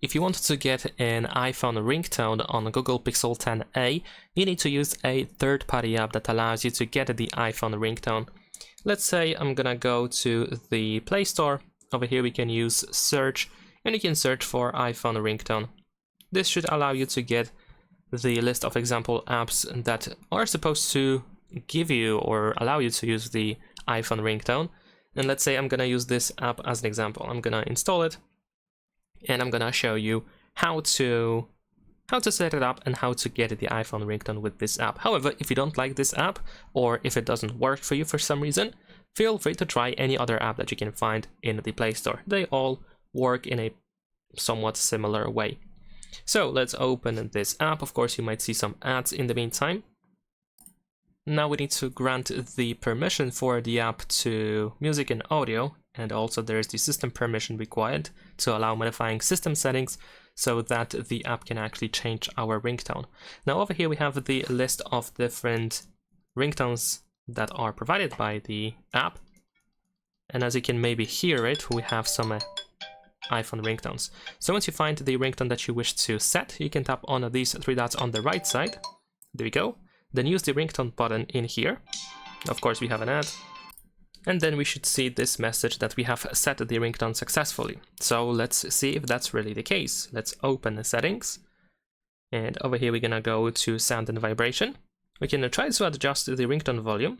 if you want to get an iPhone ringtone on Google Pixel 10a, you need to use a third-party app that allows you to get the iPhone ringtone. Let's say I'm gonna go to the Play Store. Over here we can use search, and you can search for iPhone ringtone. This should allow you to get the list of example apps that are supposed to give you or allow you to use the iPhone ringtone. And let's say I'm gonna use this app as an example. I'm gonna install it, and I'm gonna show you how to set it up and how to get the iPhone ringtone with this app. However, if you don't like this app, or if it doesn't work for you for some reason, feel free to try any other app that you can find in the Play Store. They all work in a somewhat similar way. So let's open this app. Of course, you might see some ads in the meantime. Now we need to grant the permission for the app to music and audio, and also there's the system permission required to allow modifying system settings so that the app can actually change our ringtone. Now over here we have the list of different ringtones that are provided by the app, and as you can maybe hear it, we have some iPhone ringtones. So once you find the ringtone that you wish to set, you can tap on these three dots on the right side. There we go. Then use the ringtone button in here. Of course, we have an ad. And then we should see this message that we have set the ringtone successfully. So let's see if that's really the case. Let's open the settings. And over here, we're gonna go to sound and vibration. We can try to adjust the ringtone volume.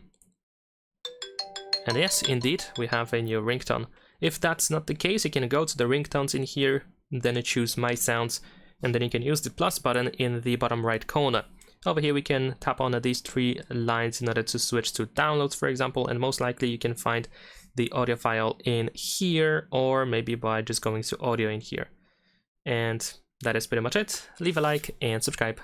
And yes, indeed, we have a new ringtone. If that's not the case, you can go to the ringtones in here, then choose My Sounds, and then you can use the plus button in the bottom right corner. Over here we can tap on these three lines in order to switch to downloads, for example, and most likely you can find the audio file in here, or maybe by just going to audio in here. And that is pretty much it. Leave a like and subscribe.